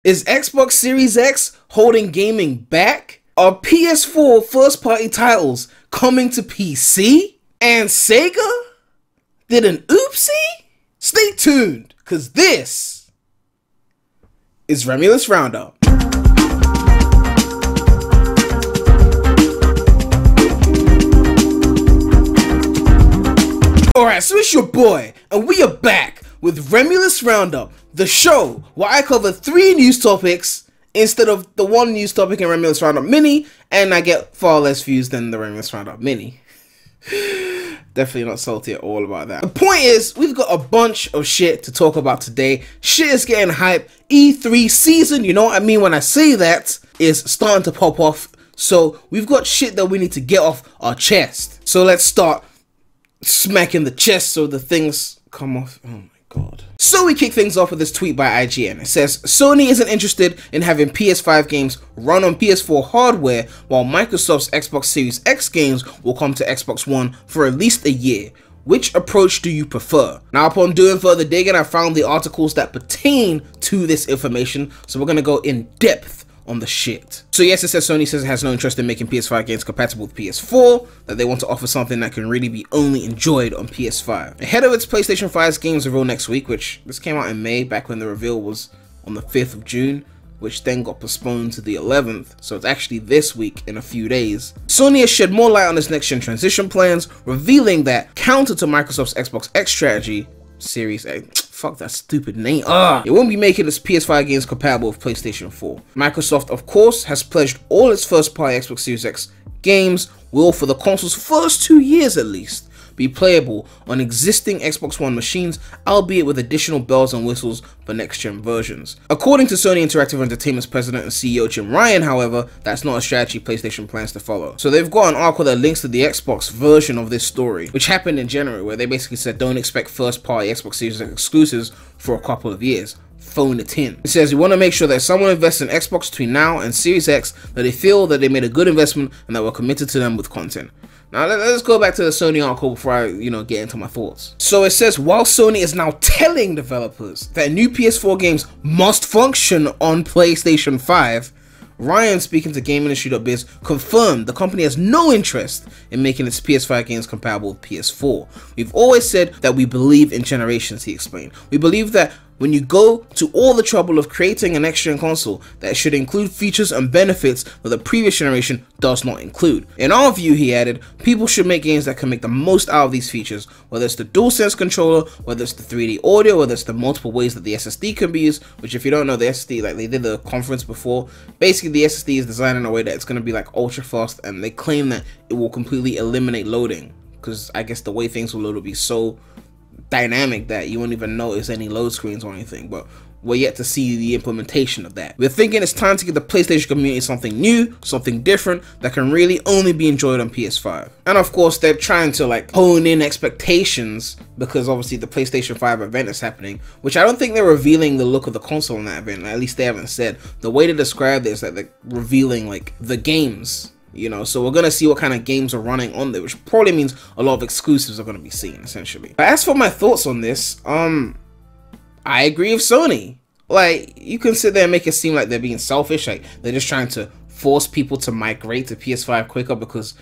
Is Xbox Series X holding gaming back? Are PS4 first-party titles coming to PC? And SEGA did an oopsie? Stay tuned, because this is REMulous roundUP. Alright, so it's your boy, and we are back with REMulous roundUP, the show where I cover 3 news topics instead of the 1 news topic in REMulous roundUP mini, and I get far less views than the REMulous roundUP mini. Definitely not salty at all about that. The point is, we've got a bunch of shit to talk about today. Shit is getting hype. E3 season, you know what I mean when I say that, is starting to pop off. So we've got shit that we need to get off our chest. So let's start smacking the chest so the things come off. Oh my god. So we kick things off with this tweet by IGN. It says, Sony isn't interested in having PS5 games run on PS4 hardware, while Microsoft's Xbox Series X games will come to Xbox One for at least a year. Which approach do you prefer? Now, upon doing further digging, I found the articles that pertain to this information, so we're gonna go in depth on the shit. So yes, it says Sony says it has no interest in making PS5 games compatible with PS4, that they want to offer something that can really be only enjoyed on PS5. Ahead of its PlayStation 5's games reveal next week, which this came out in May, back when the reveal was on the 5th of June, which then got postponed to the 11th, so it's actually this week in a few days. Sony has shed more light on its next-gen transition plans, revealing that, counter to Microsoft's Xbox X strategy, Series X, fuck that stupid name, it won't be making its PS5 games compatible with PlayStation 4. Microsoft, of course, has pledged all its first-party Xbox Series X games will, for the console's first 2 years at least, be playable on existing Xbox One machines, albeit with additional bells and whistles for next-gen versions. According to Sony Interactive Entertainment's president and CEO Jim Ryan, however, that's not a strategy PlayStation plans to follow. So they've got an article that links to the Xbox version of this story, which happened in January, where they basically said don't expect first-party Xbox Series X exclusives for a couple of years. Phone it in. It says, we want to make sure that if someone invests in Xbox between now and Series X, that they feel that they made a good investment and that we're committed to them with content. Now let's go back to the Sony article before I, get into my thoughts. So it says, while Sony is now telling developers that new PS4 games must function on PlayStation 5, Ryan, speaking to GameIndustry.biz, confirmed the company has no interest in making its PS5 games compatible with PS4. We've always said that we believe in generations, he explained. We believe that when you go to all the trouble of creating a next-gen console, that should include features and benefits that the previous generation does not include. In our view, he added, people should make games that can make the most out of these features, whether it's the DualSense controller, whether it's the 3D audio, whether it's the multiple ways that the SSD can be used, which if you don't know, the SSD, like they did the conference before, basically the SSD is designed in a way that it's going to be like ultra fast, and they claim that it will completely eliminate loading, because I guess the way things will load will be so dynamic that you won't even notice any load screens or anything, but we're yet to see the implementation of that. We're thinking it's time to give the PlayStation community something new, something different, that can really only be enjoyed on PS5. And of course, they're trying to like hone in expectations, because obviously the PlayStation 5 event is happening, which I don't think they're revealing the look of the console in that event, at least they haven't said. The way to describe this is that they're revealing like the games, so we're gonna see what kind of games are running on there, which probably means a lot of exclusives are gonna be seen, essentially. But as for my thoughts on this, I agree with Sony. Like, you can sit there and make it seem like they're being selfish, like they're just trying to force people to migrate to PS5 quicker because,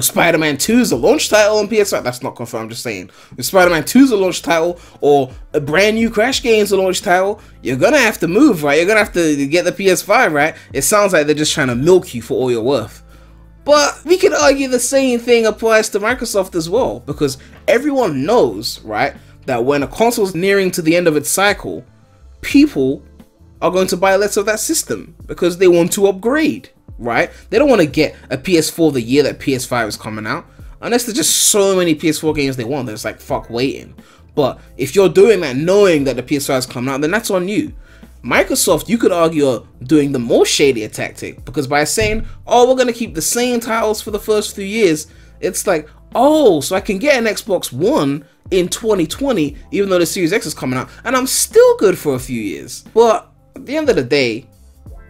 Spider-Man 2 is a launch title on PS5. That's not confirmed, I'm just saying. If Spider-Man 2 is a launch title, or a brand new Crash game is a launch title, you're gonna have to move, right? You're gonna have to get the PS5, right? It sounds like they're just trying to milk you for all you're worth. But we could argue the same thing applies to Microsoft as well, because everyone knows, right, that when a console's nearing to the end of its cycle, people are going to buy less of that system because they want to upgrade, right? They don't want to get a PS4 the year that PS5 is coming out, unless there's just so many PS4 games they want that it's like, fuck waiting. But if you're doing that knowing that the PS5 is coming out, then that's on you. Microsoft, you could argue, are doing the more shadier tactic, because by saying, oh, we're going to keep the same titles for the first few years, it's like, oh, so I can get an Xbox One in 2020, even though the Series X is coming out, and I'm still good for a few years. But at the end of the day,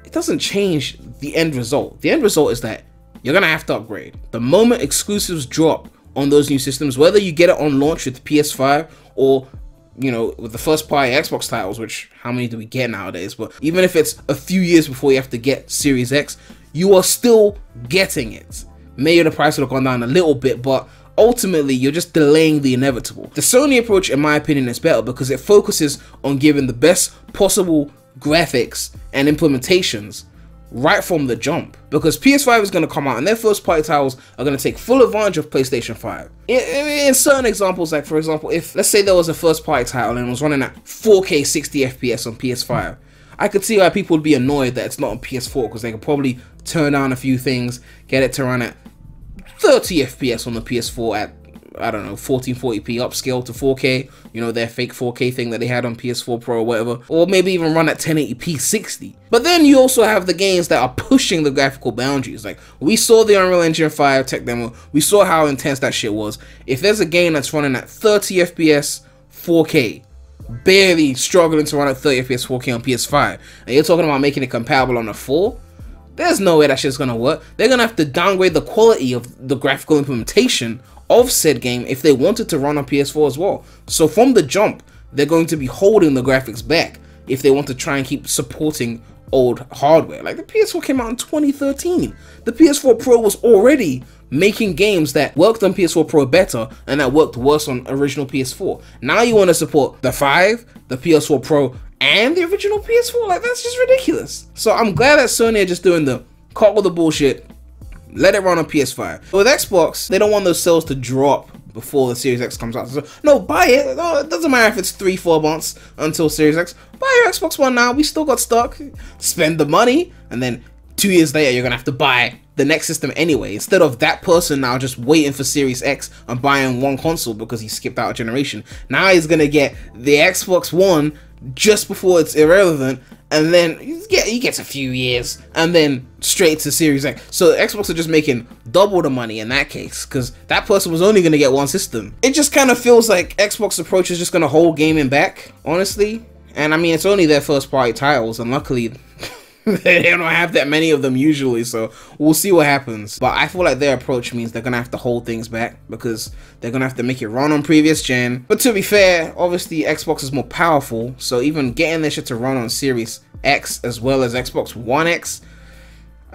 it doesn't change the end result. The end result is that you're going to have to upgrade. The moment exclusives drop on those new systems, whether you get it on launch with PS5 or you know, with the first party Xbox titles, which how many do we get nowadays? But even if it's a few years before you have to get Series X, you are still getting it. Maybe the price would have gone down a little bit, but ultimately you're just delaying the inevitable. The Sony approach, in my opinion, is better because it focuses on giving the best possible graphics and implementations right from the jump, because PS5 is going to come out and their first party titles are going to take full advantage of PlayStation 5. In certain examples, like for example, if let's say there was a first party title and it was running at 4K 60 FPS on PS5, I could see why people would be annoyed that it's not on PS4, because they could probably turn down a few things, get it to run at 30 FPS on the PS4 at, I don't know, 1440p upscale to 4K, you know, their fake 4K thing that they had on PS4 Pro or whatever, or maybe even run at 1080p 60. But then you also have the games that are pushing the graphical boundaries. Like, we saw the Unreal Engine 5 tech demo, we saw how intense that shit was. If there's a game that's running at 30 FPS 4K, barely struggling to run at 30 FPS 4K on PS5, and you're talking about making it compatible on the 4, there's no way that shit's gonna work. They're gonna have to downgrade the quality of the graphical implementation of said game if they wanted to run on PS4 as well. So from the jump, they're going to be holding the graphics back if they want to try and keep supporting old hardware. Like, the PS4 came out in 2013. The PS4 Pro was already making games that worked on PS4 Pro better and that worked worse on original PS4. Now you want to support the 5, the PS4 Pro, and the original PS4? Like, that's just ridiculous. So I'm glad that Sony are just doing the cut with the bullshit, let it run on PS5. With Xbox, they don't want those sales to drop before the Series X comes out. So, no, buy it. No, it doesn't matter if it's 3-4 months until Series X. Buy your Xbox One now. We still got stock. Spend the money, and then 2 years later, you're gonna have to buy the next system anyway, instead of that person now just waiting for Series X and buying one console because he skipped out a generation. Now he's gonna get the Xbox One just before it's irrelevant, and then he gets a few years and then straight to Series X. So Xbox are just making double the money in that case, because that person was only gonna get one system. It just kind of feels like Xbox approach is just gonna hold gaming back, honestly. And I mean, it's only their first party titles, and luckily they don't have that many of them usually, so we'll see what happens. But I feel like their approach means they're gonna have to hold things back because they're gonna have to make it run on previous gen. But to be fair, obviously Xbox is more powerful, so even getting their shit to run on Series X as well as Xbox One X,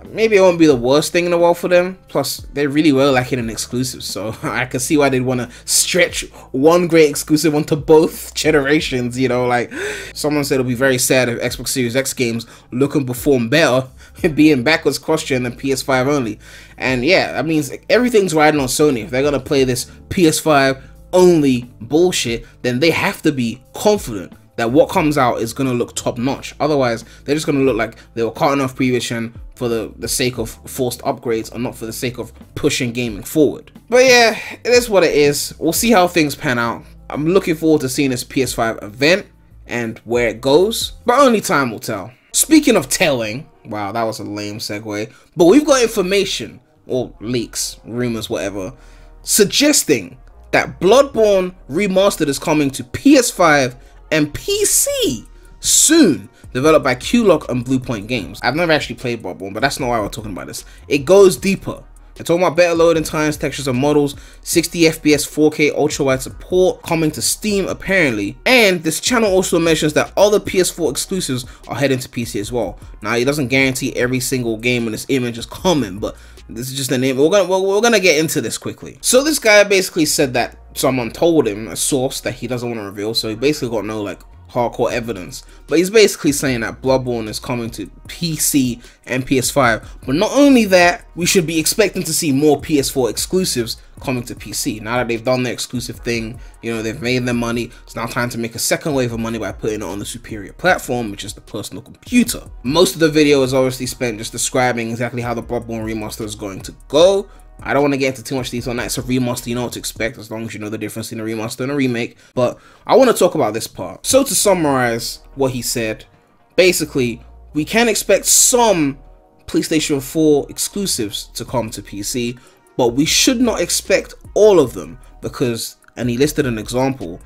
maybe it won't be the worst thing in the world for them. Plus, they really were lacking in exclusives, so I can see why they'd want to stretch one great exclusive onto both generations, you know. Like, someone said it'll be very sad if Xbox Series X games look and perform better being backwards cross-gen than PS5 only. And yeah, that means everything's riding on Sony. If they're gonna play this PS5 only bullshit, then they have to be confident that what comes out is going to look top notch. Otherwise, they're just going to look like they were cutting off previous gen for the sake of forced upgrades and not for the sake of pushing gaming forward. But yeah, it is what it is. We'll see how things pan out. I'm looking forward to seeing this PS5 event and where it goes, but only time will tell. Speaking of telling, wow, that was a lame segue, but we've got information, or leaks, rumors, whatever, suggesting that Bloodborne Remastered is coming to PS5 and PC soon, developed by Q-Lock and Bluepoint Games. I've never actually played Bloodborne, but that's not why we're talking about this. It goes deeper. They're talking about better loading times, textures and models, 60 FPS 4K ultra-wide support coming to Steam apparently, and this channel also mentions that other PS4 exclusives are heading to PC as well. Now, it doesn't guarantee every single game in this image is coming, but this is just a name. We're gonna get into this quickly. So this guy basically said that someone told him, a source that he doesn't want to reveal, so he basically got no like hardcore evidence, but he's basically saying that Bloodborne is coming to PC and PS5. But not only that, we should be expecting to see more PS4 exclusives coming to PC. Now that they've done their exclusive thing, you know, they've made their money, it's now time to make a second wave of money by putting it on the superior platform, which is the personal computer. Most of the video is obviously spent just describing exactly how the Bloodborne remaster is going to go. I don't want to get into too much detail on that. It's a remaster, you know what to expect as long as you know the difference in a remaster and a remake. But I want to talk about this part. So to summarize what he said, basically, we can expect some PlayStation 4 exclusives to come to PC, but we should not expect all of them because, and he listed an example,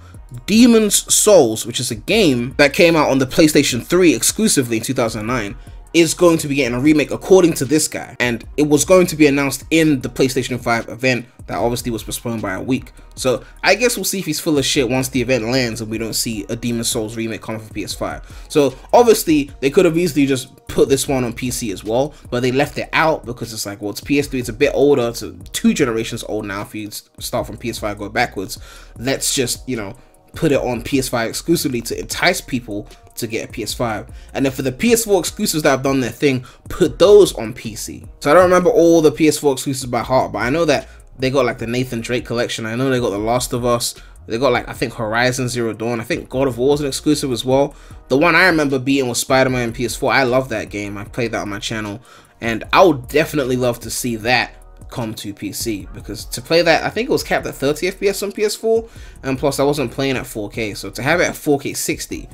Demon's Souls, which is a game that came out on the PlayStation 3 exclusively in 2009, is going to be getting a remake according to this guy, and it was going to be announced in the PlayStation 5 event that obviously was postponed by a week. So I guess we'll see if he's full of shit once the event lands and we don't see a Demon's Souls remake coming for PS5. So obviously they could have easily just put this one on PC as well, but they left it out because it's like, well, it's PS3, it's a bit older, it's 2 generations old now if you start from PS5 go backwards. Let's just, you know, put it on PS5 exclusively to entice people to get a PS5, and then for the PS4 exclusives that have done their thing, put those on PC. So I don't remember all the PS4 exclusives by heart, but I know that they got like the Nathan Drake collection, I know they got The Last of Us, they got like, I think Horizon Zero Dawn, I think God of War is an exclusive as well. The one I remember beating was Spider-Man PS4. I love that game, I played that on my channel, and I would definitely love to see that come to PC, because to play that, I think it was capped at 30 FPS on PS4, and plus I wasn't playing at 4K, so to have it at 4K 60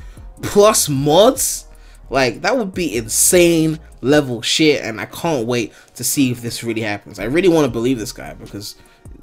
plus mods, like, that would be insane level shit, and I can't wait to see if this really happens. I really want to believe this guy because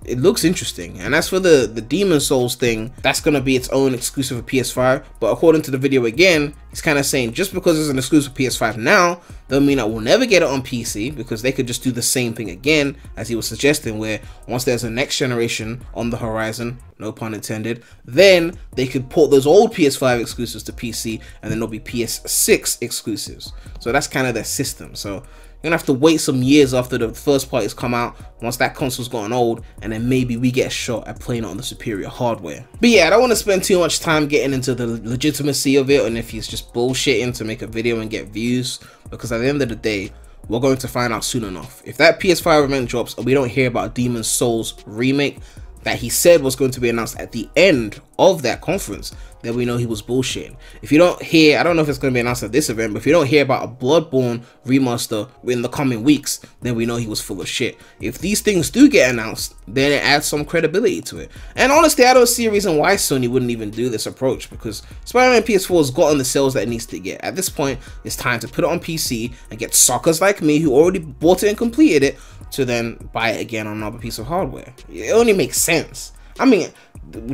it looks interesting. And as for the Demon's Souls thing, that's going to be its own exclusive for PS5, but according to the video again, he's kind of saying just because it's an exclusive for PS5 now, doesn't mean that we'll never get it on PC, because they could just do the same thing again, as he was suggesting, where once there's a next generation on the horizon, no pun intended, then they could port those old PS5 exclusives to PC, and then there'll be PS6 exclusives. So that's kind of their system. So you're gonna have to wait some years after the first parties come out, once that console's gotten old, and then maybe we get a shot at playing it on the superior hardware. But yeah, I don't want to spend too much time getting into the legitimacy of it, and if he's just bullshitting to make a video and get views, because at the end of the day, we're going to find out soon enough. If that PS5 event drops and we don't hear about Demon's Souls remake that he said was going to be announced at the end of that conference, then we know he was bullshitting. If you don't hear, I don't know if it's going to be announced at this event, but if you don't hear about a Bloodborne remaster in the coming weeks, then we know he was full of shit. If these things do get announced, then it adds some credibility to it. And honestly, I don't see a reason why Sony wouldn't even do this approach, because Spider-Man PS4 has gotten the sales that it needs to get. At this point, it's time to put it on PC and get suckers like me who already bought it and completed it to then buy it again on another piece of hardware. It only makes sense. I mean,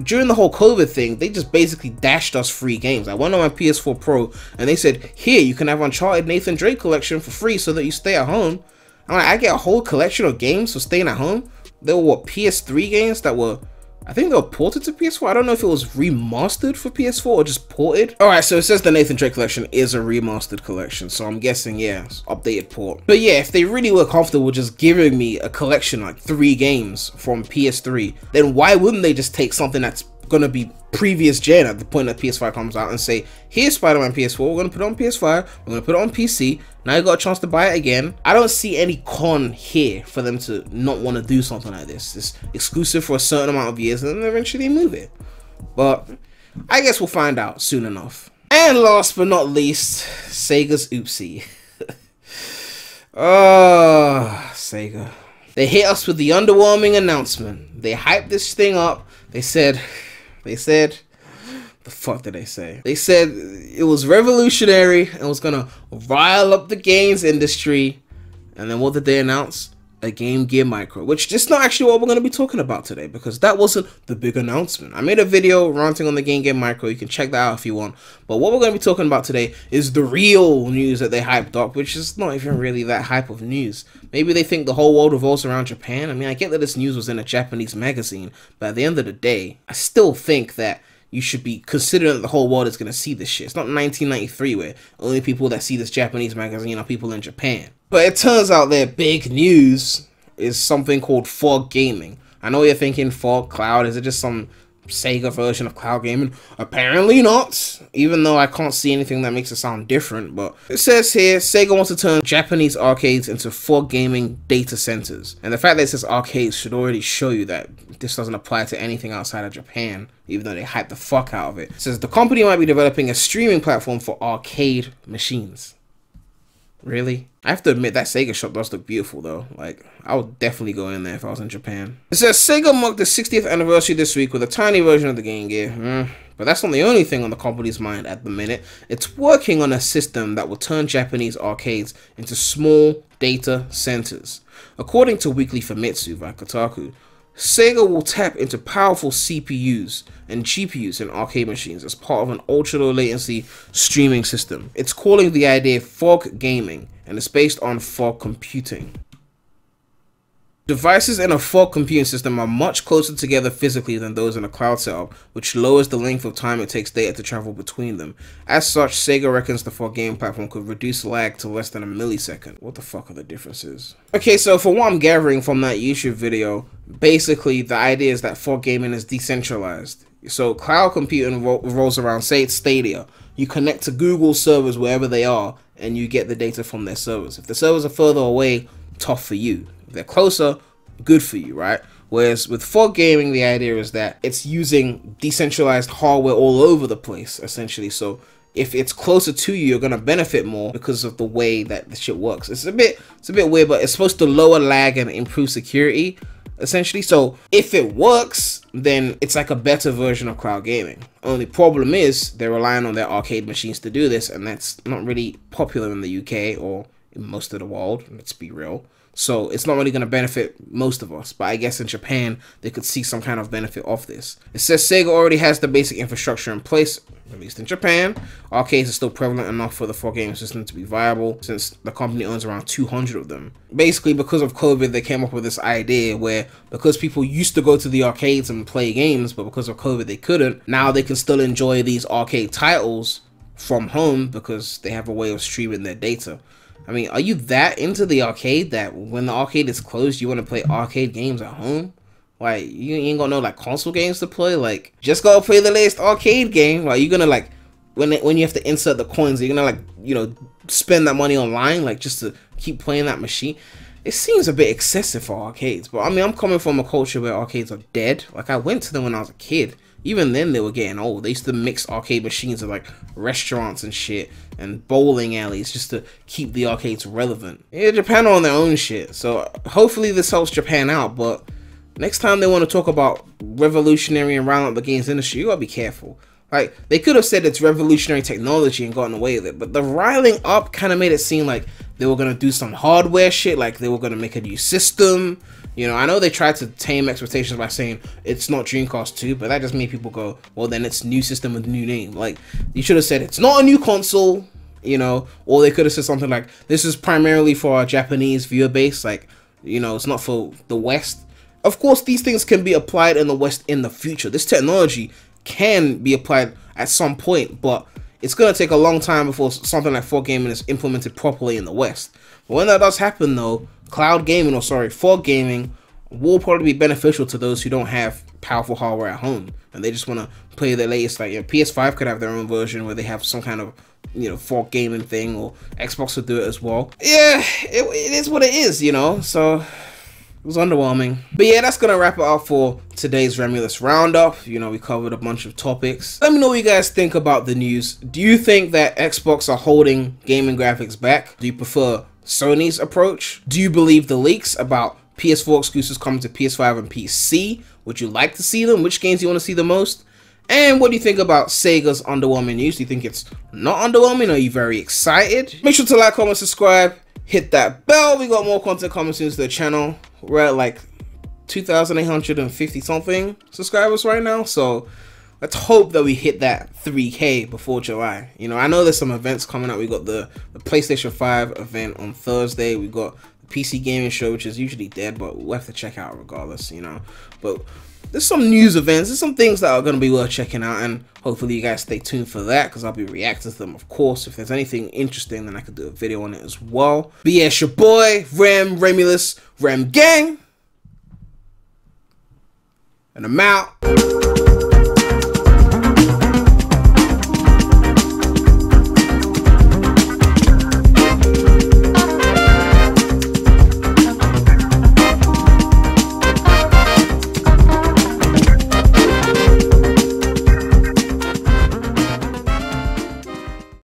during the whole COVID thing, they just basically dashed us free games. I went on my PS4 Pro and they said, here, you can have Uncharted Nathan Drake collection for free so that you stay at home. I'm like, I get a whole collection of games for staying at home. There were what, PS3 games that were, I think they were ported to PS4. I don't know if it was remastered for PS4 or just ported. Alright, so it says the Nathan Drake collection is a remastered collection, so I'm guessing, yeah, it's updated port. But yeah, if they really were comfortable just giving me a collection, like 3 games from PS3, then why wouldn't they just take something that's gonna be previous gen at the point that PS5 comes out and say, here's Spider-Man PS4, we're gonna put it on PS5, we're gonna put it on PC, now you got a chance to buy it again. I don't see any con here for them to not want to do something like this. It's exclusive for a certain amount of years and then eventually move it. But I guess we'll find out soon enough. And last but not least, Sega's Oopsie. Oh, Sega. They hit us with the underwhelming announcement. They hyped this thing up. They said, the fuck did they say? They said it was revolutionary and was gonna rile up the games industry. And then what did they announce? A Game Gear Micro, which is not actually what we're going to be talking about today, because that wasn't the big announcement. I made a video ranting on the Game Gear Micro. You can check that out if you want. But what we're going to be talking about today is the real news that they hyped up, which is not even really that hype of news. Maybe they think the whole world revolves around Japan. I mean, I get that this news was in a Japanese magazine, but at the end of the day, I still think that you should be considering that the whole world is going to see this shit. It's not 1993 where only people that see this Japanese magazine are people in Japan. But it turns out their big news is something called fog gaming. I know you're thinking fog cloud, is it just some Sega version of cloud gaming? Apparently not, even though I can't see anything that makes it sound different. But it says here, Sega wants to turn Japanese arcades into fog gaming data centers. And the fact that it says arcades should already show you that this doesn't apply to anything outside of Japan, even though they hype the fuck out of it. It says the company might be developing a streaming platform for arcade machines. Really? I have to admit that Sega shop does look beautiful though. Like, I would definitely go in there if I was in Japan. It says Sega marked the 60th anniversary this week with a tiny version of the Game Gear. But that's not the only thing on the company's mind at the minute. It's working on a system that will turn Japanese arcades into small data centers. According to Weekly Famitsu by Kotaku, SEGA will tap into powerful CPUs and GPUs in arcade machines as part of an ultra-low latency streaming system. It's calling the idea fog gaming, and it's based on fog computing. Devices in a fog computing system are much closer together physically than those in a cloud setup, which lowers the length of time it takes data to travel between them. As such, SEGA reckons the fog gaming platform could reduce lag to less than a millisecond. What the fuck are the differences? Okay, so for what I'm gathering from that YouTube video, basically the idea is that fog gaming is decentralized. So cloud computing rolls around, say it's Stadia. You connect to Google servers wherever they are, and you get the data from their servers. If the servers are further away, tough for you. They're closer, good for you, right? Whereas with fog gaming, the idea is that it's using decentralized hardware all over the place, essentially. So if it's closer to you, you're gonna benefit more because of the way that the shit works. It's a bit weird, but it's supposed to lower lag and improve security, essentially. So if it works, then it's like a better version of cloud gaming. Only problem is they're relying on their arcade machines to do this, and that's not really popular in the UK or in most of the world, let's be real. So it's not really going to benefit most of us, but I guess in Japan, they could see some kind of benefit off this. It says SEGA already has the basic infrastructure in place, at least in Japan. Arcades are still prevalent enough for the fog gaming system to be viable, since the company owns around 200 of them. Basically, because of COVID, they came up with this idea where, because people used to go to the arcades and play games, but because of COVID, they couldn't. Now they can still enjoy these arcade titles from home because they have a way of streaming their data. I mean, are you that into the arcade that when the arcade is closed, you want to play arcade games at home? Like, you ain't got no, like, console games to play? Like, just go play the latest arcade game? Like, you're gonna, like, when you have to insert the coins, you're gonna, like, you know, spend that money online, like, just to keep playing that machine? It seems a bit excessive for arcades. But, I mean, I'm coming from a culture where arcades are dead. Like, I went to them when I was a kid. Even then, they were getting old. They used to mix arcade machines with, like, restaurants and shit, and bowling alleys, just to keep the arcades relevant. Yeah, Japan are on their own shit, so hopefully this helps Japan out, but next time they want to talk about revolutionary and round up the games industry, you gotta be careful. Like, they could have said it's revolutionary technology and gotten away with it, but the riling up kind of made it seem like they were gonna do some hardware shit, like they were gonna make a new system. You know, I know they tried to tame expectations by saying it's not Dreamcast 2, but that just made people go, well, then it's new system with new name. Like, you should have said it's not a new console, you know, or they could have said something like, this is primarily for our Japanese viewer base, like, you know, it's not for the West. Of course, these things can be applied in the West in the future. This technology can be applied at some point, but it's going to take a long time before something like fog gaming is implemented properly in the West. But when that does happen, though, cloud gaming, or sorry, fog gaming, will probably be beneficial to those who don't have powerful hardware at home and they just want to play the latest. Like, you know, PS5 could have their own version where they have some kind of, you know, fog gaming thing, or Xbox would do it as well. Yeah, it is what it is, you know, so it was underwhelming. But yeah, that's gonna wrap it up for today's REMulous roundup. You know, we covered a bunch of topics. Let me know what you guys think about the news. Do you think that Xbox are holding gaming graphics back? Do you prefer Sony's approach? Do you believe the leaks about PS4 exclusives coming to PS5 and PC? Would you like to see them? Which games do you want to see the most? And what do you think about Sega's underwhelming news? Do you think it's not underwhelming? Are you very excited? Make sure to like, comment, subscribe, hit that bell. We got more content coming soon to the channel. We're at like 2,850 something subscribers right now, so let's hope that we hit that 3K before July. You know, I know there's some events coming up. We got the PlayStation 5 event on Thursday. We got the PC gaming show, which is usually dead, but we'll have to check out regardless, you know. But there's some news events. There's some things that are going to be worth checking out, and hopefully you guys stay tuned for that, because I'll be reacting to them, of course. If there's anything interesting, then I could do a video on it as well. But yeah, it's your boy, REMulous, Rem Gang, and I'm out.